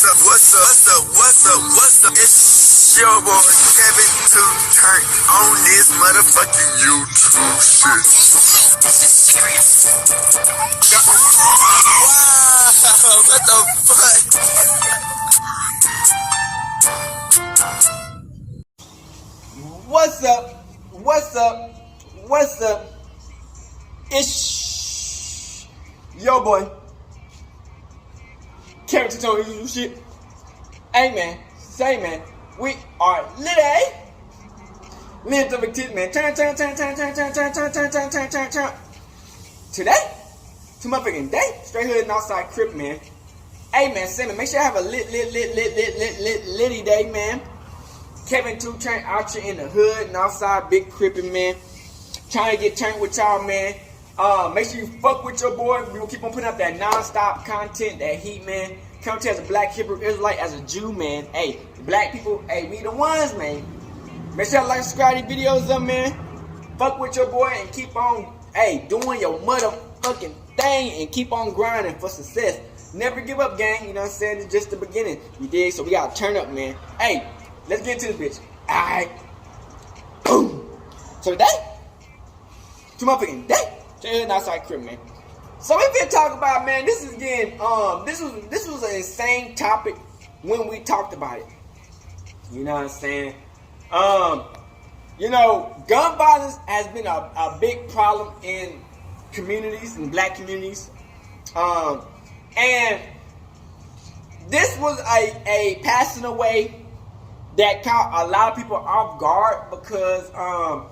What's up? It's your boy Kevin to turn on this motherfucking YouTube shit. This is serious. Wow, what the fuck? What's up? It's your boy Kevin to turn on YouTube shit. Hey man, say man, we are lit, lit to the tip, man. Turn. Today, to my freaking day, straight hood and outside crib, man. Hey man, say man, make sure you have a litty day, man. Kevin 2 turn out here in the hood and outside big crippin', man. Trying to get turned with y'all, man. Make sure you fuck with your boy. We will keep on putting up that non-stop content, that heat, man. Come to as a black Hebrew Israelite, as a Jew, man. Hey, black people, hey, we the ones, man. Make sure you like, subscribe these videos up, man. Fuck with your boy and keep on, hey, doing your motherfucking thing and keep on grinding for success. Never give up, gang. You know what I'm saying? It's just the beginning. You dig? So we gotta turn up, man. Hey, let's get into this bitch. Alright. Boom. So today, to my freaking day, straight outside crib, man. So we been talking about, man, this is again, this was an insane topic when we talked about it. You know what I'm saying? You know, gun violence has been a big problem in communities, in black communities. And this was a passing away that caught a lot of people off guard because I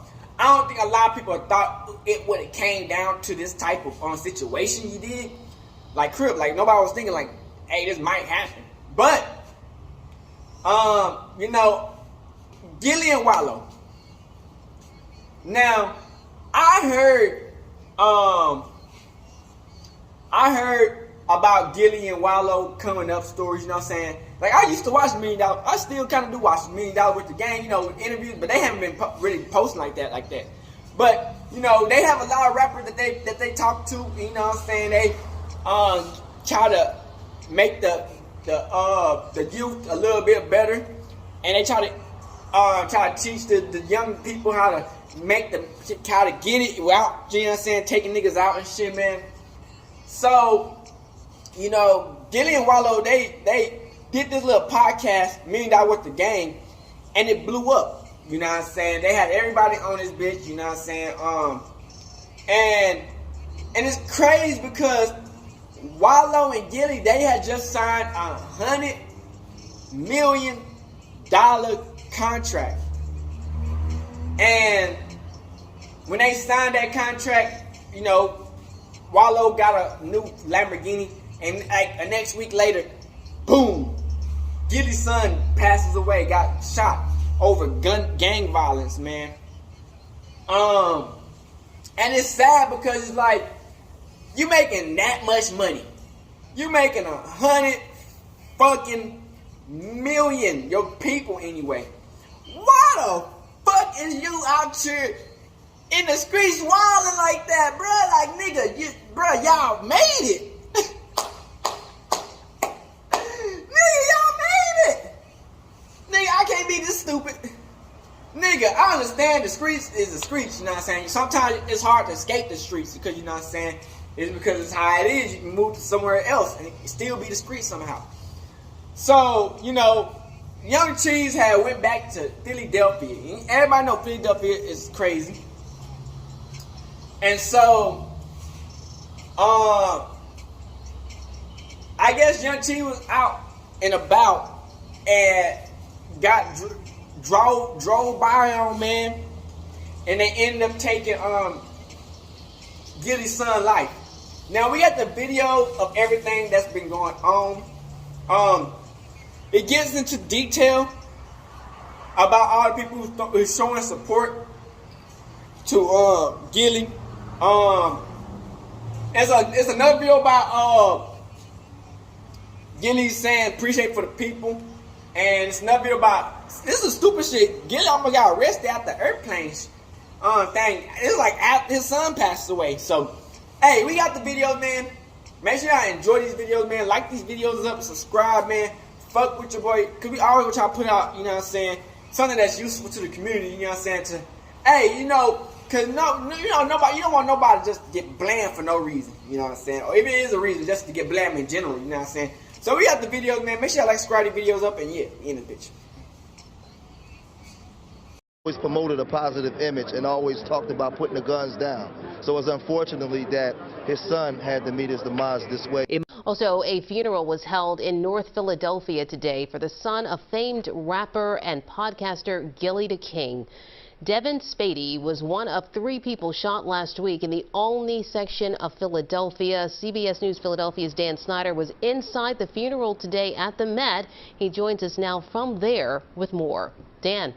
don't think a lot of people thought it would have came down to this type of situation you did. Like crib, like nobody was thinking like, hey, this might happen. But you know, Gillie and Wallow. Now, I heard about Gillie and Wallow coming up stories, you know what I'm saying? Like, I used to watch $1 Million. I still kind of do watch $1 Million with the gang, you know, with interviews, but they haven't been really posting like that. But, you know, they have a lot of rappers that they talk to, you know what I'm saying? They try to make the youth a little bit better, and they try to teach the young people how to make them, how to get it out, you know what I'm saying, taking niggas out and shit, man. So, you know, Gillie and Wallow, they did this little podcast, $1 Million with the gang, and it blew up. You know what I'm saying? They had everybody on this bitch, you know what I'm saying? And it's crazy because Wallow and Gillie, they had just signed a $100 million contract. And when they signed that contract, you know, Wallow got a new Lamborghini, and like the next week later, boom, Gillie's son passes away, got shot over gang violence, man. And it's sad because it's like, you making that much money. You making $100 fucking million, your people anyway. Why the fuck is you out here in the streets wilding like that, bruh? Like, nigga, bruh, y'all made it. I can't be this stupid. Nigga, I understand the streets is the streets, you know what I'm saying? Sometimes it's hard to escape the streets because, you know what I'm saying, it's because it's how it is. You can move to somewhere else and it can still be the streets somehow. So, you know, Young Cheese went back to Philadelphia. Everybody know Philadelphia is crazy. And so, I guess Young Cheese was out and about and got drove by on, man, and they ended up taking Gillie's son's life. Now we got the video of everything that's been going on. It gets into detail about all the people who's showing support to Gillie. It's another video about Gillie saying appreciate for the people. And it's another video about, this is stupid shit. Gillie almost got arrested after airplane thing. It's like after his son passed away. So, hey, we got the videos, man. Make sure y'all enjoy these videos, man. Like these videos up, subscribe, man. fuck with your boy, because we always try to put out, you know what I'm saying, something that's useful to the community, you know what I'm saying, hey, you know, because nobody, you don't want nobody to just get blamed for no reason, you know what I'm saying, or if it is a reason, just to get blamed in general, you know what I'm saying. So we got the videos, man. Make sure y'all like, subscribe to the videos up, and yeah, in the bitch. Always promoted a positive image and always talked about putting the guns down. So it's unfortunately that his son had to meet his demise this way. Also, a funeral was held in North Philadelphia today for the son of famed rapper and podcaster Gillie the King. Devin Spady was one of 3 people shot last week in the Olney section of Philadelphia. CBS News Philadelphia's Dan Snyder was inside the funeral today at the Met. He joins us now from there with more. Dan.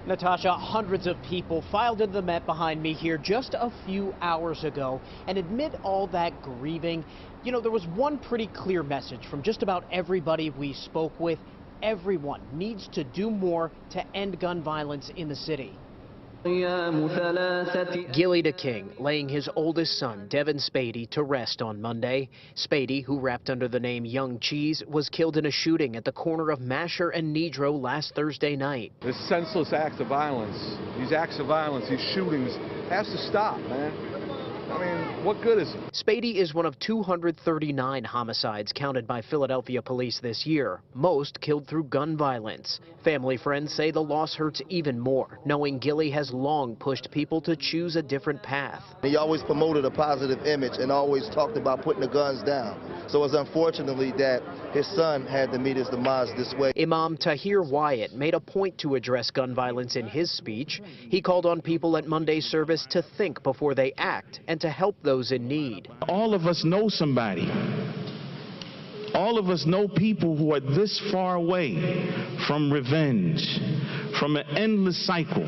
Natasha, hundreds of people filed into the Met behind me here just a few hours ago, and amid all that grieving, you know, there was one pretty clear message from just about everybody we spoke with. Everyone needs to do more to end gun violence in the city. Gillie the King laying his oldest son, Devin Spady, to rest on Monday. Spady, who rapped under the name Young Cheese, was killed in a shooting at the corner of Masher and Nedrow last Thursday night. This senseless acts of violence, these acts of violence, these shootings, has to stop, man. I mean, what good is it? Spady is one of 239 homicides counted by Philadelphia police this year, most killed through gun violence. Family friends say the loss hurts even more, knowing Gillie has long pushed people to choose a different path. He always promoted a positive image and always talked about putting the guns down. So it's unfortunately that his son had to meet his demise this way. Imam Tahir Wyatt made a point to address gun violence in his speech. He called on people at Monday's service to think before they act and to help those in need. All of us know somebody. All of us know people who are this far away from revenge, from an endless cycle.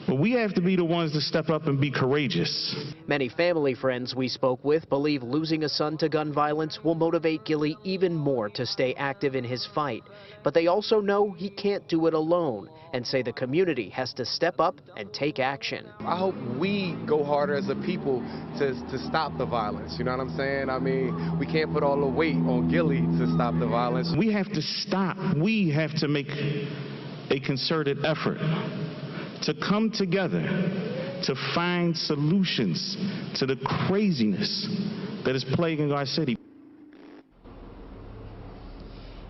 But we have to be the ones to step up and be courageous. Many family friends we spoke with believe losing a son to gun violence will motivate Gillie even more to stay active in his fight. But they also know he can't do it alone and say the community has to step up and take action. I hope we go harder as a people to stop the violence. You know what I'm saying? I mean, we can't put all the weight on Gillie to stop the violence. We have to stop. We have to make a concerted effort to come together to find solutions to the craziness that is plaguing our city.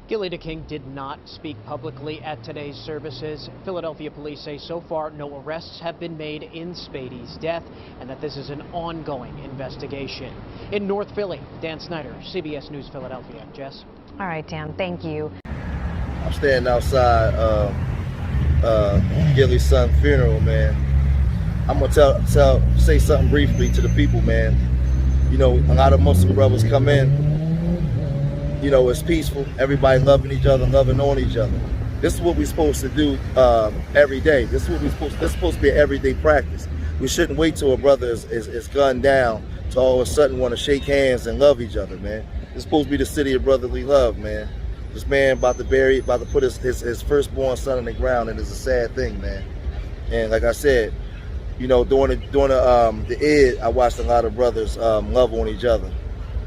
Gillie the King did not speak publicly at today's services. Philadelphia police say so far no arrests have been made in Spady's death and that this is an ongoing investigation. In North Philly, Dan Snyder, CBS News Philadelphia. Jess? All right, Dan, thank you. I'm standing outside Gillie's son's funeral, man. I'm gonna say something briefly to the people, man. You know, a lot of Muslim brothers come in. You know, it's peaceful. Everybody loving each other, loving on each other. This is what we're supposed to do every day. This is supposed to be an everyday practice. We shouldn't wait till a brother is gunned down to all of a sudden want to shake hands and love each other, man. It's supposed to be the city of brotherly love, man. This man about to put his firstborn son in the ground, and it's a sad thing, man. And like I said, you know, during the Eid, I watched a lot of brothers love on each other,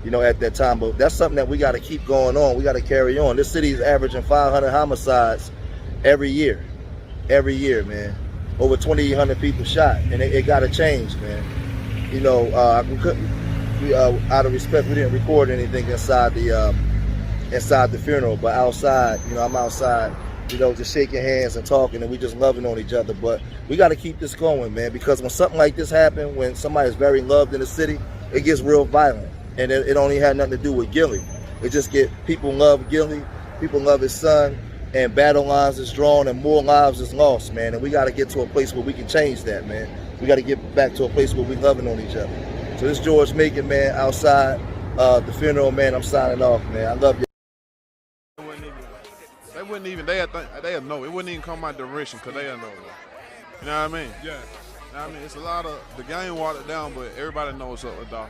you know, at that time. But that's something that we got to keep going on. We got to carry on. This city is averaging 500 homicides every year, man. Over 2,800 people shot, and it got to change, man. You know, out of respect, we didn't record anything inside the funeral, but outside, you know, I'm outside, you know, just shaking hands and talking, and we just loving on each other. But we got to keep this going, man, because when something like this happens, when somebody's very loved in the city, it gets real violent. And it only had nothing to do with Gillie. It just people love Gillie, people love his son, and battle lines is drawn and more lives is lost, man. And we got to get to a place where we can change that, man. We got to get back to a place where we loving on each other. So this George Macon, man, outside the funeral, man, I'm signing off, man. I love you. They wouldn't even, they'll know. It wouldn't even come my direction because they'll know. You know what I mean? Yeah. You know what I mean? It's a lot of, the game watered down, but everybody knows what's up with dog.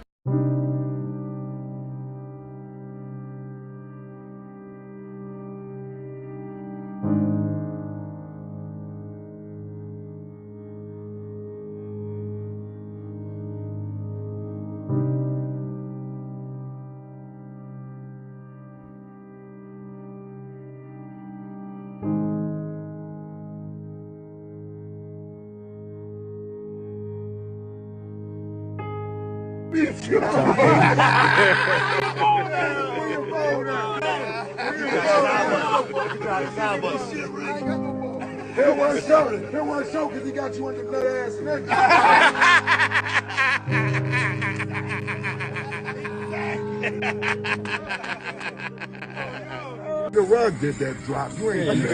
Here one show because he got you under nut ass nigga. The rug did that drop. You ain't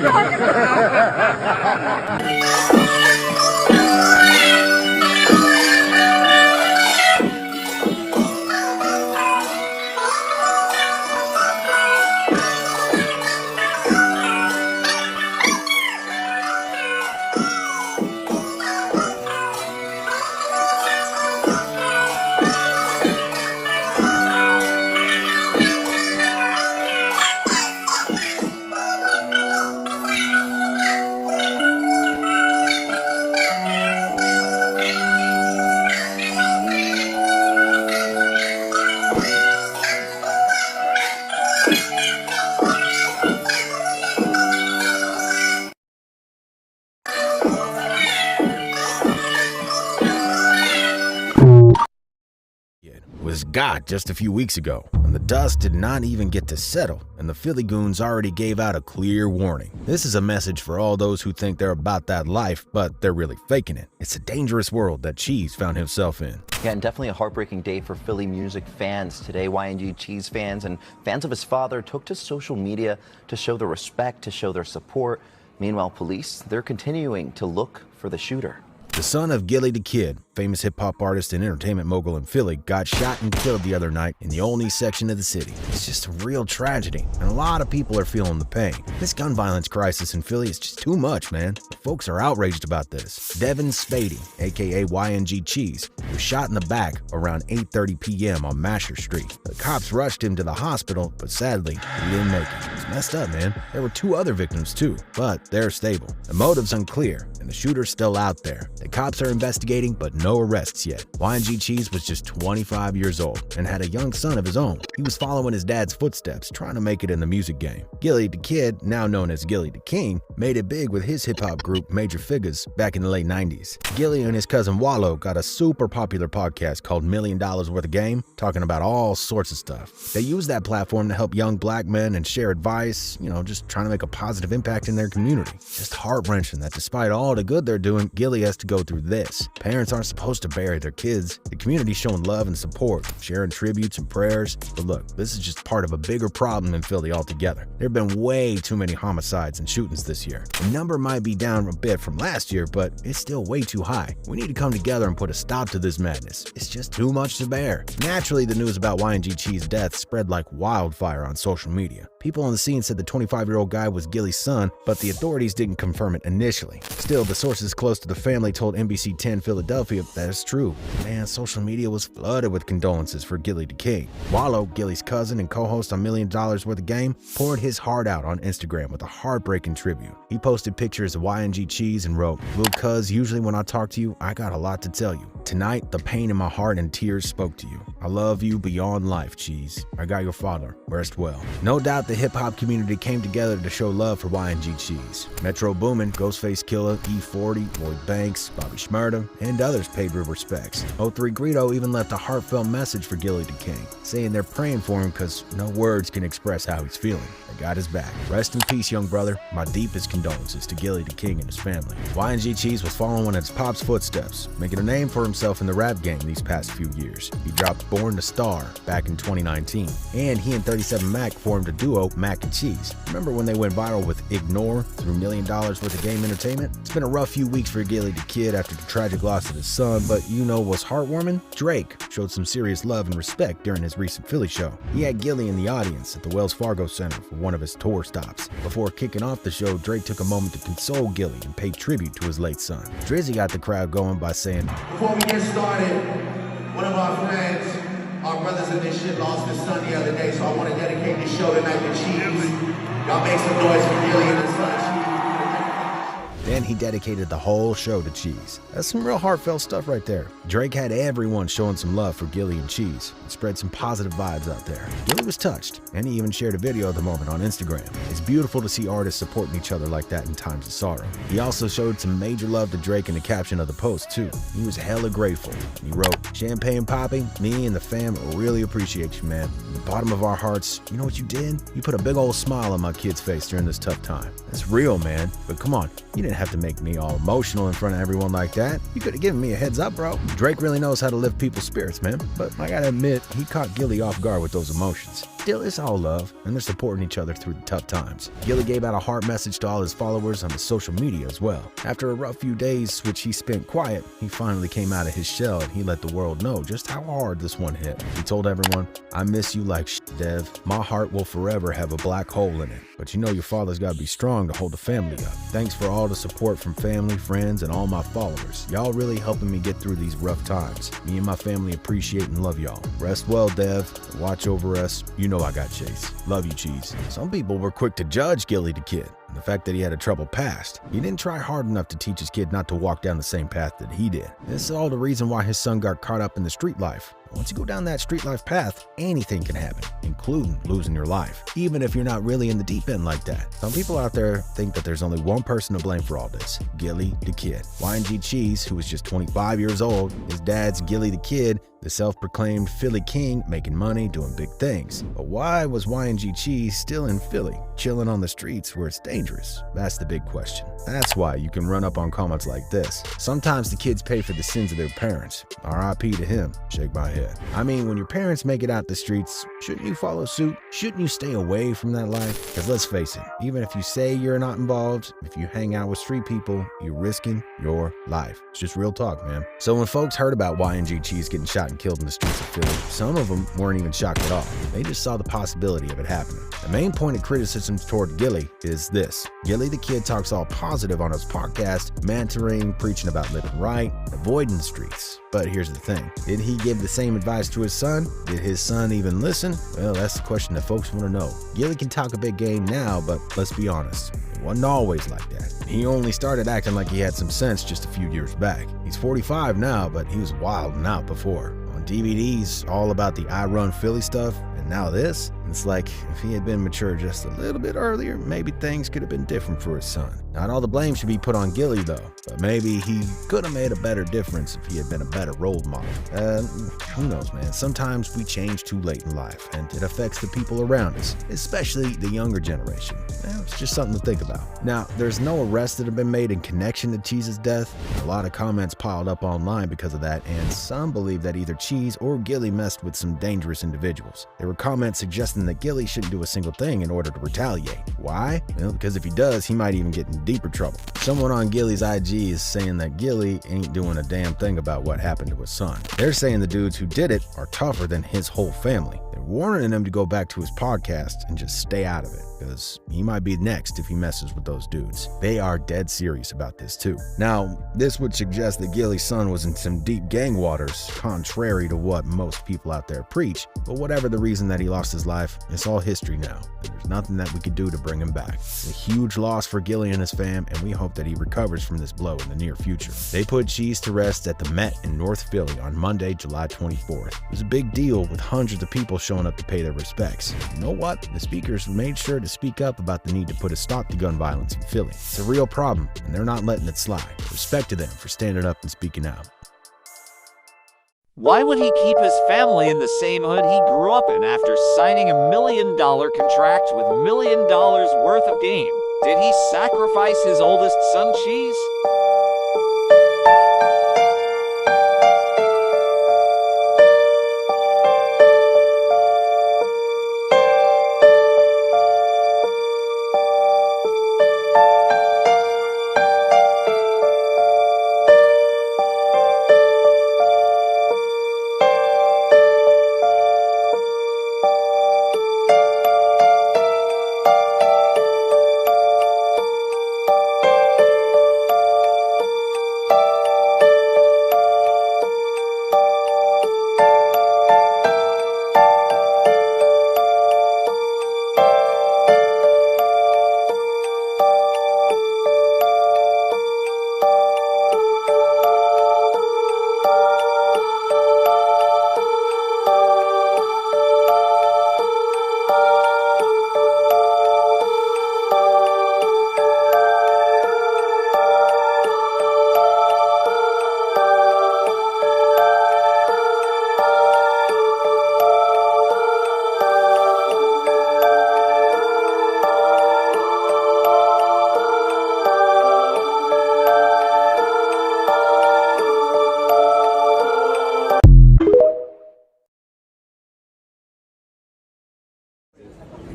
was got just a few weeks ago, and the dust did not even get to settle, and the Philly goons already gave out a clear warning. This is a message for all those who think they're about that life, but they're really faking it. It's a dangerous world that Cheese found himself in. Yeah, and definitely a heartbreaking day for Philly music fans. Today, YNG Cheese fans and fans of his father took to social media to show their respect, to show their support. Meanwhile, police, they're continuing to look for the shooter. The son of Gillie the Kid, famous hip-hop artist and entertainment mogul in Philly, got shot and killed the other night in the Olney section of the city. It's just a real tragedy, and a lot of people are feeling the pain. This gun violence crisis in Philly is just too much, man. Folks are outraged about this. Devin Spady, aka YNG Cheese, was shot in the back around 8:30 p.m. on Masher Street. The cops rushed him to the hospital, but sadly, he didn't make it. It's messed up, man. There were 2 other victims too, but they're stable. The motive's unclear, and the shooter's still out there. The cops are investigating, but no arrests yet. YNG Cheese was just 25 years old and had a young son of his own. He was following his dad's footsteps, trying to make it in the music game. Gillie the Kid, now known as Gillie the King, made it big with his hip-hop group Major Figures back in the late 90s. Gillie and his cousin Wallow got a super popular podcast called $1 Million Worth of Game, talking about all sorts of stuff. They use that platform to help young black men and share advice, just trying to make a positive impact in their community. Just heart-wrenching that despite all the good they're doing, Gillie has to go through this. Parents aren't supposed to bury their kids. The community's showing love and support, sharing tributes and prayers. But look, this is just part of a bigger problem in Philly altogether. There have been way too many homicides and shootings this year. The number might be down a bit from last year, but it's still way too high. We need to come together and put a stop to this madness. It's just too much to bear. Naturally, the news about YNG Cheese's death spread like wildfire on social media. People on the scene said the 25-year-old guy was Gillie's son, but the authorities didn't confirm it initially. Still, the sources close to the family told NBC 10 Philadelphia that it's true. Man, social media was flooded with condolences for Gillie the King. Wallow, Gillie's cousin and co-host on $1 Million Worth of Game, poured his heart out on Instagram with a heartbreaking tribute. He posted pictures of YNG Cheese and wrote, "Little cuz, usually when I talk to you, I got a lot to tell you. Tonight, the pain in my heart and tears spoke to you. I love you beyond life, Cheese. I got your father. Rest well." No doubt the hip-hop community came together to show love for YNG Cheese. Metro Boomin, Ghostface Killah, E40, Lloyd Banks, Bobby Shmurda, and others paid their respects. 03 Greedo even left a heartfelt message for Gillie the King, saying they're praying for him because no words can express how he's feeling. They got his back. Rest in peace, young brother. My deepest condolences to Gillie the King and his family. YNG Cheese was following one of his pop's footsteps, making a name for himself in the rap game these past few years. He dropped Born to Star back in 2019, and he and 37 Mac formed a duo, Mac and Cheese. Remember when they went viral with Ignore through $1 Million Worth of Game Entertainment? It's been a rough few weeks for Gillie the Kid after the tragic loss of his son, but what's heartwarming? Drake showed some serious love and respect during his recent Philly show. He had Gillie in the audience at the Wells Fargo Center for one of his tour stops. Before kicking off the show, Drake took a moment to console Gillie and pay tribute to his late son. Drizzy got the crowd going by saying, "Before we get started, one of our friends, our brothers in this shit, lost his son the other day, so I want to dedicate this show tonight to Cheese. Y'all make some noise for Gillie and his son, Cheese." Then he dedicated the whole show to Cheese. That's some real heartfelt stuff right there. Drake had everyone showing some love for Gillie and Cheese and spread some positive vibes out there. Gillie was touched, and he even shared a video of the moment on Instagram. It's beautiful to see artists supporting each other like that in times of sorrow. He also showed some major love to Drake in the caption of the post too. He was hella grateful. And he wrote, "Champagne popping, me and the fam really appreciate you, man. From the bottom of our hearts, you know what you did? You put a big old smile on my kid's face during this tough time. That's real, man. But come on, you didn't have to make me all emotional in front of everyone like that. You could have given me a heads up, bro." Drake really knows how to lift people's spirits, man. But I gotta admit, he caught Gillie off guard with those emotions. Still, it's all love, and they're supporting each other through the tough times. Gillie gave out a heart message to all his followers on his social media as well. After a rough few days, which he spent quiet, he finally came out of his shell and he let the world know just how hard this one hit. He told everyone, "I miss you like shit, Dev. My heart will forever have a black hole in it. But you know your father's gotta be strong to hold the family up. Thanks for all the support from family, friends, and all my followers. Y'all really helping me get through these rough times. Me and my family appreciate and love y'all. Rest well, Dev. Watch over us. You know I got Chase. Love you, Cheese." Some people were quick to judge Gillie the Kid and the fact that he had a troubled past. He didn't try hard enough to teach his kid not to walk down the same path that he did. This is all the reason why his son got caught up in the street life. Once you go down that street life path, anything can happen, including losing your life, even if you're not really in the deep end like that. Some people out there think that there's only one person to blame for all this: Gillie the Kid. YNG Cheese, who was just 25 years old, his dad's Gillie the Kid, the self-proclaimed Philly king, making money, doing big things. But why was YNG Cheese still in Philly, chilling on the streets where it's dangerous? That's the big question. That's why you can run up on comments like this: "Sometimes the kids pay for the sins of their parents. RIP to him." Shake my head. I mean, when your parents make it out the streets, shouldn't you follow suit? Shouldn't you stay away from that life? Because let's face it, even if you say you're not involved, if you hang out with street people, you're risking your life. It's just real talk, man. So when folks heard about YNG Cheese getting shot and killed in the streets of Philly, some of them weren't even shocked at all. They just saw the possibility of it happening. The main point of criticism toward Gillie is this: Gillie the Kid talks all positive on his podcast, mentoring, preaching about living right, avoiding the streets. But here's the thing: did he give the same advice to his son? Did his son even listen? Well, that's the question that folks want to know. Gillie can talk a big game now, but let's be honest, it wasn't always like that. He only started acting like he had some sense just a few years back. He's 45 now, but he was wilding out before. On DVDs, all about the I Run Philly stuff, and now this? It's like if he had been mature just a little bit earlier, maybe things could have been different for his son. Not all the blame should be put on Gillie though, but maybe he could have made a better difference if he had been a better role model. Who knows, man? Sometimes we change too late in life, and it affects the people around us, especially the younger generation. It's just something to think about. Now, there's no arrests that have been made in connection to Cheese's death. A lot of comments piled up online because of that, and some believe that either Cheese or Gillie messed with some dangerous individuals. There were comments suggesting that Gillie shouldn't do a single thing in order to retaliate. Why? Well, because if he does, he might even get in deeper trouble. Someone on Gillie's IG is saying that Gillie ain't doing a damn thing about what happened to his son. They're saying the dudes who did it are tougher than his whole family. They're warning him to go back to his podcast and just stay out of it, because he might be next if he messes with those dudes. They are dead serious about this too. Now, this would suggest that Gillie's son was in some deep gang waters, contrary to what most people out there preach, but whatever the reason that he lost his life, it's all history now, and there's nothing that we could do to bring him back. It's a huge loss for Gillie and his fam, and we hope that he recovers from this blow in the near future. They put Cheese to rest at the Met in North Philly on Monday, July 24th. It was a big deal, with hundreds of people showing up to pay their respects. You know what? The speakers made sure to speak up about the need to put a stop to gun violence in Philly. It's a real problem, and they're not letting it slide. Respect to them for standing up and speaking out. Why would he keep his family in the same hood he grew up in after signing $1 million contract with $1 million worth of game? Did he sacrifice his oldest son, Cheese?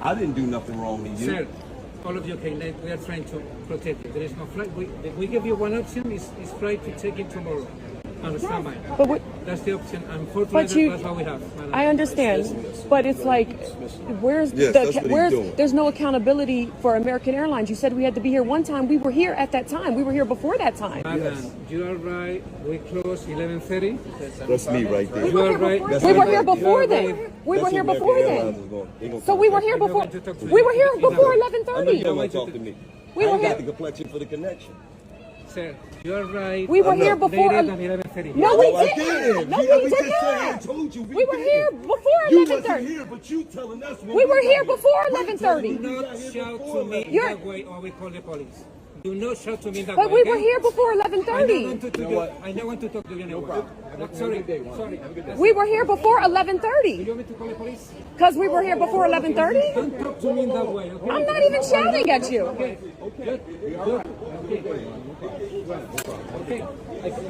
I didn't do nothing wrong to you. Sir, all of you, okay, we are trying to protect you. There is no flight. We give you one option, is flight to take in tomorrow. Understand, ma'am? But that's the option. Unfortunately, that's what we have. Madam. I understand, but it's like, where's there's no accountability for American Airlines. You said we had to be here one time. We were here at that time. We were here before that time. Madam, you are right. We close 11:30. That's me right there. You are right. We were here before then. We were here before then. So we were here before. We were here before 11:30. I know you don't want to talk to me. We were I here. got the complexion for the connection. Sir, you are right. We were here before. Later than 11:30. No, we I didn't. did. No, we did not. Told you We were here before You 11:30. wasn't here, but you telling us. We were here before 11:30. Do not shout to me in that way, or we call the police. Do not shout to me in that But way. we were here before 11:30. I don't want to talk to you anymore. Sorry. We were here before 11:30. You want me to call the police? Because we were here before 11:30. Don't talk to me in that way. Okay? I'm not even shouting at you. Okay.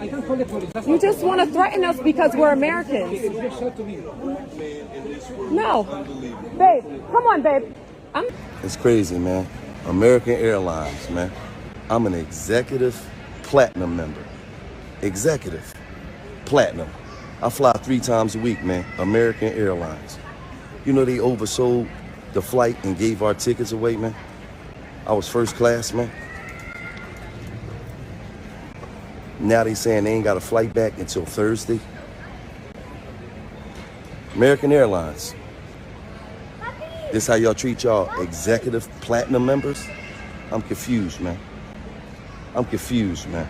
I can call the police. You just want to threaten us because we're Americans. No. Babe, come on, babe. It's crazy, man. American Airlines, man. I'm an executive platinum member. Executive platinum. I fly 3 times a week, man. American Airlines. You know they oversold the flight and gave our tickets away, man. I was first class, man. Now they saying they ain't got a flight back until Thursday. American Airlines. This how y'all treat y'all executive platinum members? I'm confused, man. I'm confused, man.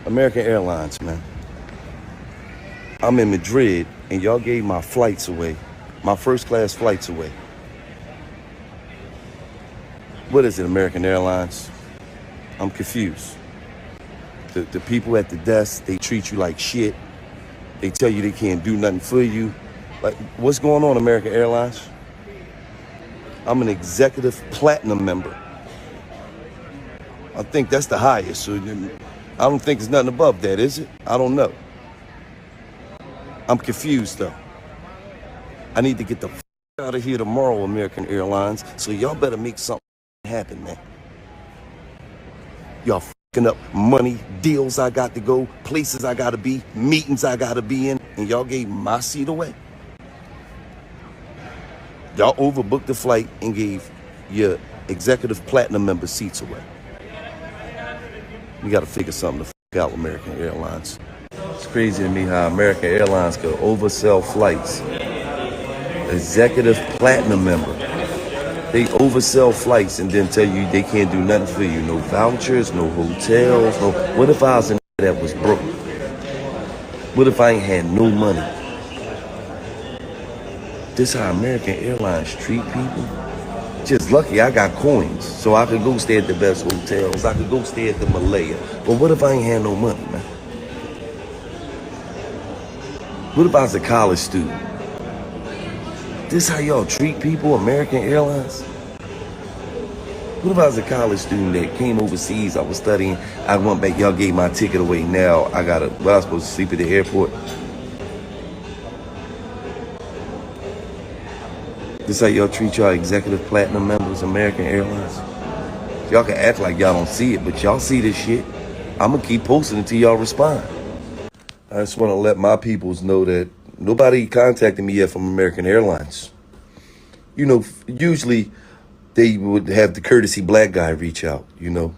American Airlines, man. I'm in Madrid and y'all gave my flights away, my first class flights away. What is it, American Airlines? I'm confused. The people at the desk, they treat you like shit. They tell you they can't do nothing for you. Like, what's going on, American Airlines? I'm an executive platinum member. I think that's the highest. So I don't think there's nothing above that, is it? I don't know. I'm confused, though. I need to get the f out of here tomorrow, American Airlines. So y'all better make something happen, man. Y'all f***ing up money, deals I got to go, places I got to be, meetings I got to be in, and y'all gave my seat away. Y'all overbooked the flight and gave your executive platinum member seats away. We got to figure something to f out American Airlines. It's crazy to me how American Airlines could oversell flights. Executive platinum member. They oversell flights and then tell you they can't do nothing for you. No vouchers, no hotels, no. What if I was in that was broke? What if I ain't had no money? This how American Airlines treat people? Just lucky I got coins, so I could go stay at the best hotels. I could go stay at the Malaya. But what if I ain't had no money, man? What if I was a college student? This how y'all treat people, American Airlines? What if I was a college student that came overseas, I was studying, I went back, y'all gave my ticket away, now I gotta, what, I was supposed to sleep at the airport? This how y'all treat y'all executive platinum members, American Airlines? Y'all can act like y'all don't see it, but y'all see this shit. I'm gonna keep posting until y'all respond. I just wanna let my peoples know that nobody contacted me yet from American Airlines. You know, usually they would have the courtesy black guy reach out, you know.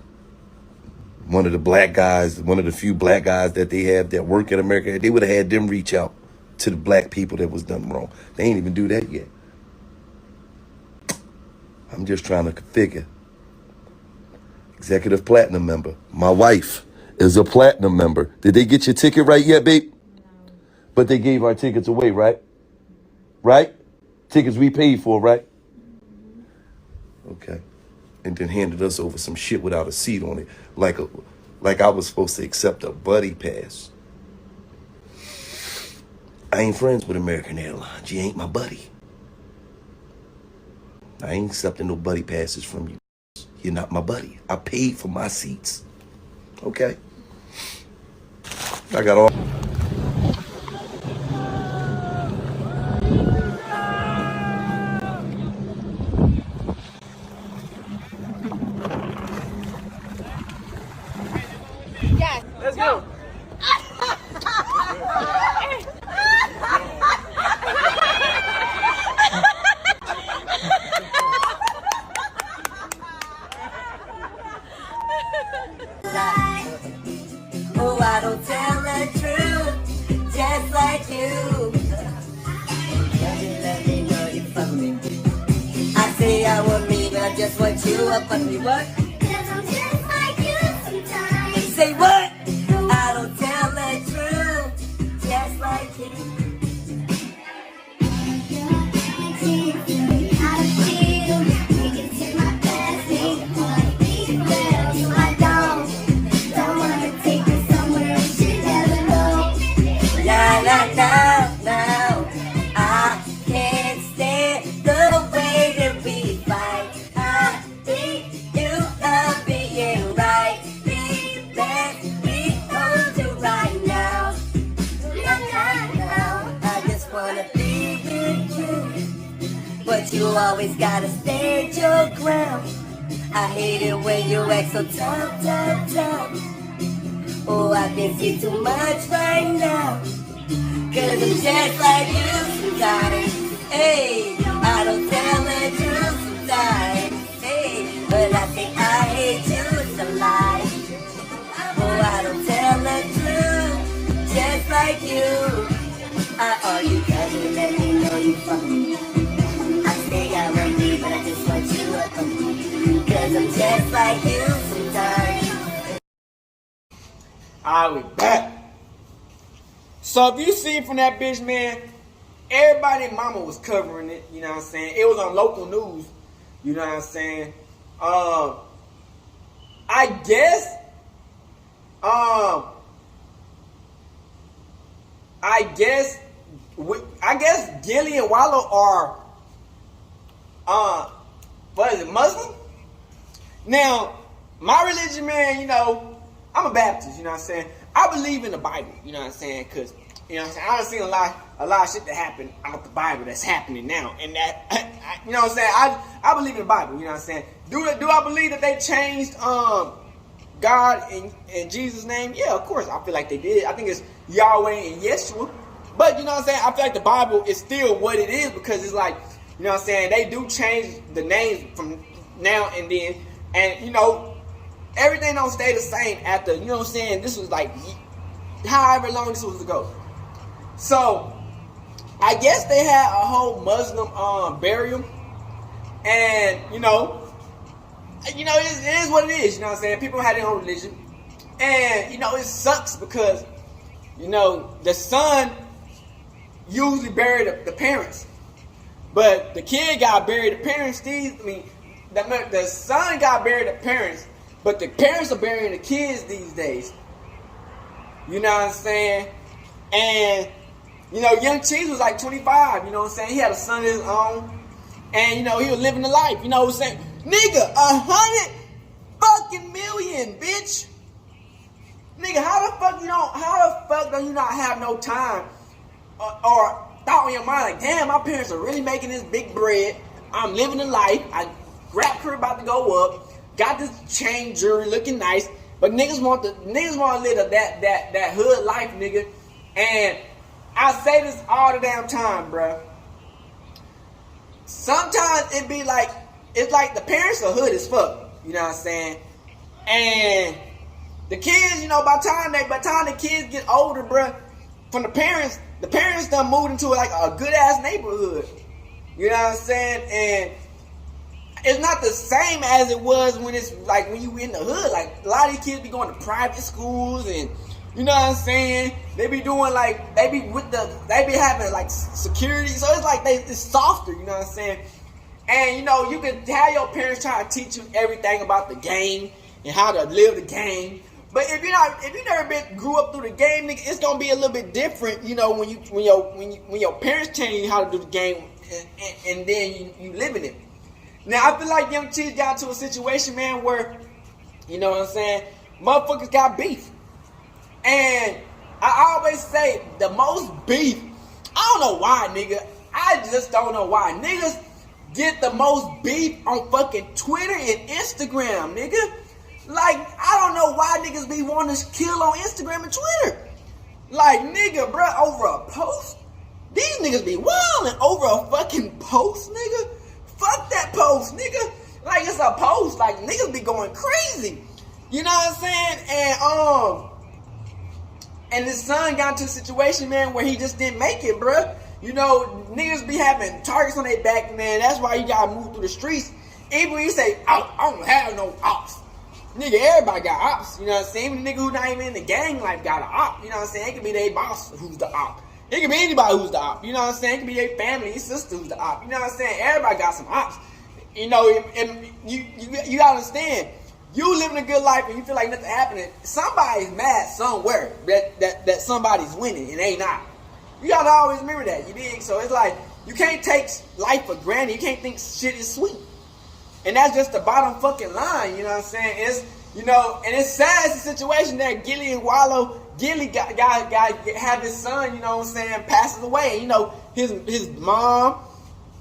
One of the black guys, one of the few black guys that they have that work at American, they would have had them reach out to the black people that was done wrong. They ain't even do that yet. I'm just trying to figure. Executive platinum member. My wife is a platinum member. Did they get your ticket right yet, babe? But they gave our tickets away, right? Right? Tickets we paid for, right? Okay. And then handed us over some shit without a seat on it. Like I was supposed to accept a buddy pass. I ain't friends with American Airlines. You ain't my buddy. I ain't accepting no buddy passes from you. You're not my buddy. I paid for my seats. Okay? I got all... just want you up on me. What? Cause I'm just like you sometimes. Say what? I don't tell the truth, just like you. Now, I can't stand the way that we fight. I think you are being right. Let's be hold you right now. I just wanna be with you, but you always gotta stand your ground. I hate it when you act so tough. Oh, I can see too much right now. Cause I'm just like you sometimes. Hey, I don't tell the truth sometimes. Hey, but I think I hate you, it's a lie. Oh, I don't tell the truth, just like you. I argue cause you let me know you fuck me. I say I love me, but I just want you up on me. Cause I'm just like you sometimes. Alright, we back. So if you see from that bitch, man, everybody and mama was covering it, you know what I'm saying? It was on local news, you know what I'm saying? I guess Gillie and Wallow are, what is it, Muslim? Now, my religion, man, you know, I'm a Baptist, you know what I'm saying? I believe in the Bible, you know what I'm saying? Because, you know what I'm saying, I done seen a lot of shit that happened out the Bible that's happening now. And that, you know what I'm saying? I believe in the Bible, you know what I'm saying? Do I believe that they changed God in Jesus' name? Yeah, of course. I feel like they did. I think it's Yahweh and Yeshua. But, you know what I'm saying? I feel like the Bible is still what it is because it's like, you know what I'm saying? They do change the names from now and then. And, you know, everything don't stay the same after, you know what I'm saying? This was like however long this was ago. So, I guess they had a whole Muslim burial. And, you know, it is what it is, you know what I'm saying? People have their own religion. And, you know, it sucks because, you know, the son usually buried the parents. But the kid got buried the parents. The son got buried the parents. But the parents are burying the kids these days. You know what I'm saying? And, you know, Young Cheese was like 25, you know what I'm saying? He had a son of his own. And, you know, he was living the life, you know what I'm saying? Nigga, 100 fucking million, bitch. Nigga, how the fuck do you not have no time or thought in your mind like, damn, my parents are really making this big bread. I'm living the life. I rap career about to go up. Got this chain jewelry looking nice, but niggas want to live that hood life, nigga. And I say this all the damn time, bruh. Sometimes it be like, it's like the parents are hood as fuck, you know what I'm saying? And the kids, you know, by the time the kids get older, bruh, from the parents done moved into like a good ass neighborhood, you know what I'm saying? And it's not the same as it was when it's like when you in the hood. Like a lot of these kids be going to private schools and you know what I'm saying? They be doing like they be having like security. So it's like it's softer, you know what I'm saying? And you know, you can have your parents try to teach you everything about the game and how to live the game. But if you never grew up through the game, nigga, it's gonna be a little bit different, you know, when your parents tell you how to do the game and then you live in it. Now, I feel like Young Cheese got into a situation, man, where, you know what I'm saying, motherfuckers got beef. And I always say the most beef, I don't know why, nigga. I just don't know why. Niggas get the most beef on fucking Twitter and Instagram, nigga. Like, I don't know why niggas be wanting to kill on Instagram and Twitter. Like, nigga, bruh, over a post? These niggas be wilding over a fucking post, nigga. Fuck that post, nigga. Like, it's a post. Like, niggas be going crazy. You know what I'm saying? And his son got into a situation, man, where he just didn't make it, bruh. You know, niggas be having targets on their back, man. That's why you gotta move through the streets even when you say, oh, I don't have no ops. Nigga, everybody got ops, you know what I'm saying? Even the nigga who not even in the gang life got an op, you know what I'm saying? It could be their boss who's the op. It could be anybody who's the op, you know what I'm saying? It could be their family, your sister who's the op, you know what I'm saying? Everybody got some ops. You know, you gotta understand, you living a good life and you feel like nothing happening, somebody's mad somewhere that somebody's winning and they not. You gotta always remember that, you dig? So it's like, you can't take life for granted, you can't think shit is sweet. And that's just the bottom fucking line, you know what I'm saying? It's, you know, and it's sad, it's a situation that Gillie and Wallow, Gillie got have his son, you know what I'm saying, passes away. You know, his mom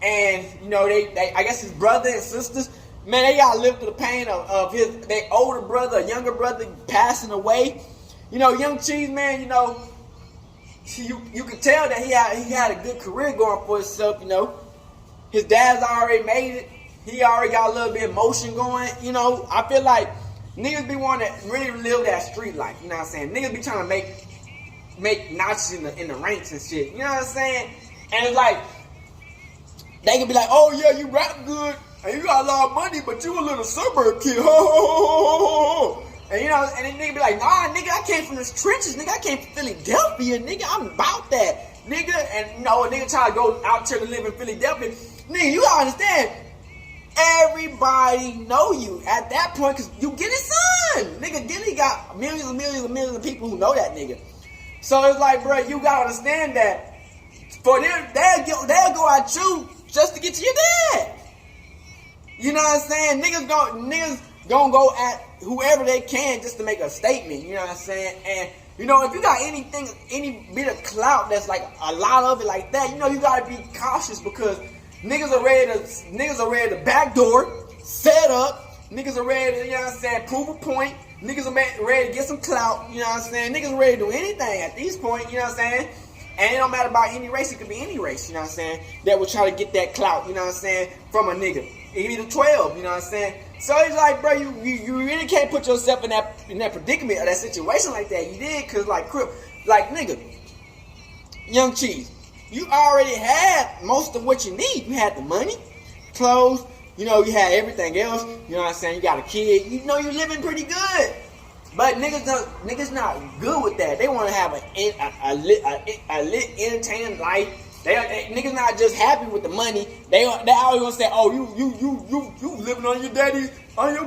and, you know, they I guess his brother and sisters, man, they gotta live through the pain of their older brother, younger brother passing away. You know, Young Cheese, man, you know, you could tell that he had a good career going for himself, you know. His dad's already made it. He already got a little bit of motion going, you know. I feel like niggas be wanting to really live that street life, you know what I'm saying? Niggas be trying to make notches in the ranks and shit, you know what I'm saying? And it's like, they can be like, oh yeah, you rap good, and you got a lot of money, but you a little suburb kid, and you know, and then nigga be like, nah, nigga, I came from the trenches, nigga, I came from Philadelphia, nigga, I'm about that, nigga. And you know, a nigga try to go out there to live in Philadelphia, nigga, you gotta understand, everybody know you at that point because you get his son. Nigga, Gillie got millions and millions and millions of people who know that nigga. So it's like, bro, you gotta understand that for them, they'll go at you just to get to your dad. You know what I'm saying? Niggas gonna go at whoever they can just to make a statement. You know what I'm saying? And you know, if you got any bit of clout that's like a lot of it like that, you know, you gotta be cautious because niggas are ready to backdoor, set up. Niggas are ready to, you know what I'm saying, prove a point. Niggas are ready to get some clout, you know what I'm saying. Niggas are ready to do anything at this point, you know what I'm saying. And it don't matter about any race, it could be any race, you know what I'm saying, that will try to get that clout, you know what I'm saying, from a nigga. It could be the 12, you know what I'm saying. So it's like, bro, you really can't put yourself in that predicament or that situation like that. You did, cause like nigga, Young Cheese, you already had most of what you need. You had the money, clothes, you know, you had everything else. You know what I'm saying? You got a kid. You know you're living pretty good. But niggas not good with that. They want to have a lit, entertaining life. Niggas not just happy with the money. They always gonna say, oh, you living on your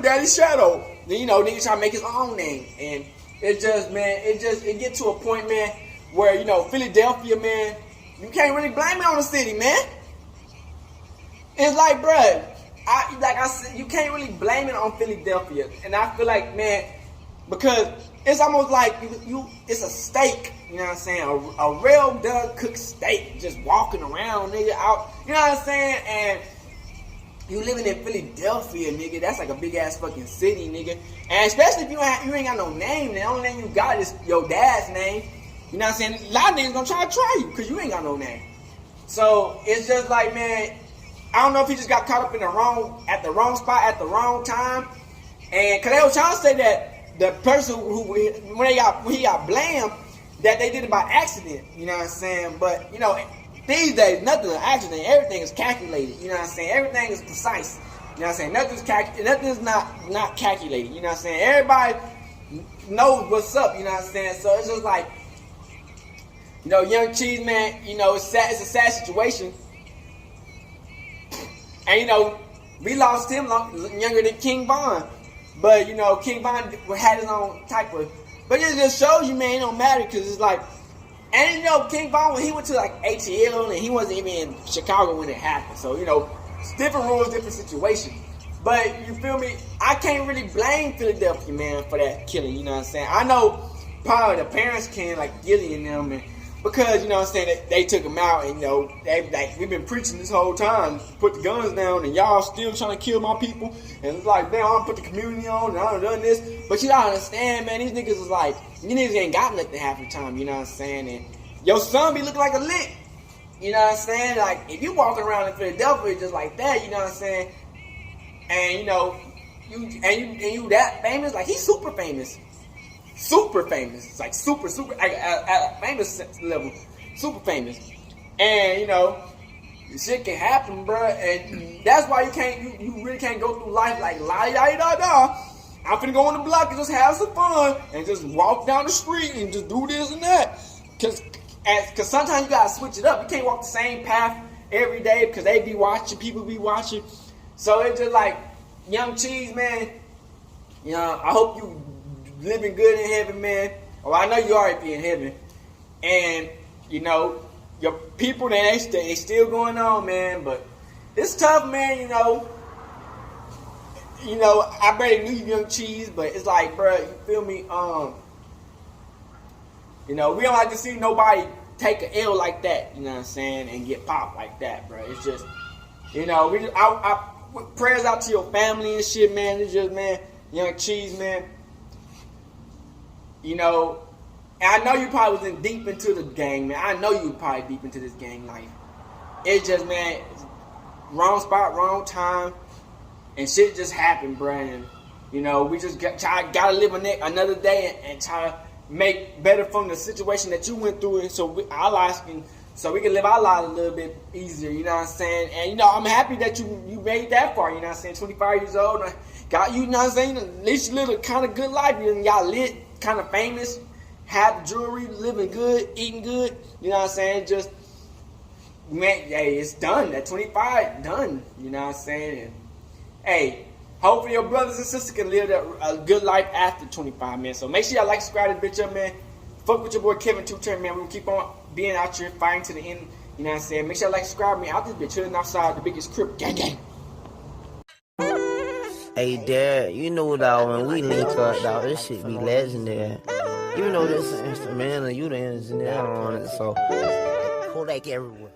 daddy's shadow. Then, you know, niggas try to make his own name. And it just, man, it get to a point, man, where, you know, Philadelphia, man, you can't really blame it on the city, man. It's like, bruh, like I said, you can't really blame it on Philadelphia. And I feel like, man, because it's almost like it's a steak, you know what I'm saying? A real done cooked steak, just walking around, nigga, out, you know what I'm saying? And you living in Philadelphia, nigga, that's like a big ass fucking city, nigga. And especially if you ain't got no name, the only name you got is your dad's name. You know what I'm saying? A lot of niggas gonna try to try you because you ain't got no name. So it's just like, man, I don't know if he just got caught up in the wrong spot at the wrong time. And cause they was trying to say that the person when he got blamed, that they did it by accident. You know what I'm saying? But you know, these days nothing's an accident. Everything is calculated. You know what I'm saying? Everything is precise. You know what I'm saying? Nothing's not calculated. You know what I'm saying? Everybody knows what's up. You know what I'm saying? So it's just like, you know, Young Cheese, man, you know, it's a sad situation. And, you know, we lost him younger than King Von. But, you know, King Von had his own type of... But it just shows you, man, it don't matter because it's like... And, you know, King Von, when he went to, like, ATL, and he wasn't even in Chicago when it happened. So, you know, it's different rules, different situation. But, you feel me? I can't really blame Philadelphia, man, for that killing, you know what I'm saying? I know probably the parents can, like Gillie and them, and because, you know what I'm saying, they took him out, and, you know, we've been preaching this whole time, put the guns down, and y'all still trying to kill my people, and it's like, man, I don't put the community on, and I done done this, but you gotta understand, man, these niggas is like, these niggas ain't got nothing half the time, you know what I'm saying, and your son be looking like a lick, you know what I'm saying, like, if you walking around in Philadelphia just like that, you know what I'm saying, and, you know, you that famous, like, he's super famous. Super famous. It's like super, at a famous level. Super famous. And, you know, shit can happen, bro. And that's why you really can't go through life like la-da-da-da. I'm finna go on the block and just have some fun and just walk down the street and just do this and that. Cause sometimes you gotta switch it up. You can't walk the same path every day because they be watching, people be watching. So it's just like, Young Cheese, man, you know, I hope you living good in heaven, man. Well, I know you already be in heaven. And, you know, your people, they still going on, man. But it's tough, man, you know. You know, I barely knew you, Young Cheese, but it's like, bro, you feel me? You know, we don't like to see nobody take an L like that, you know what I'm saying, and get popped like that, bro. It's just, you know, I prayers out to your family and shit, man. It's just, man, Young Cheese, man. You know, and I know you probably was deep into the gang, man. I know you were probably deep into this gang life. It's just, man, wrong spot, wrong time, and shit just happened, bro. And, you know, we just gotta live another day and try to make better from the situation that you went through, and so we can live our lives a little bit easier, you know what I'm saying? And, you know, I'm happy that you made that far, you know what I'm saying? 25 years old, and got, you know what I'm saying, at least you live a kind of good life. You got lit, kind of famous, had the jewelry, living good, eating good, you know what I'm saying? Just, man, hey, it's done. At 25, done, you know what I'm saying? And, hey, hopefully your brothers and sisters can live a good life after 25, man. So make sure y'all like, subscribe to this bitch up, man. Fuck with your boy Kevin 2-Turn, man. We're going to keep on being out here fighting to the end, you know what I'm saying? Make sure y'all like, subscribe, man. Out this bitch, chilling outside the biggest crib, gang, gang. Hey, Dad, you know, dog, when we link up, dog, this shit be legendary. You know this instrumental, you the engineer on it, so Kodak everywhere.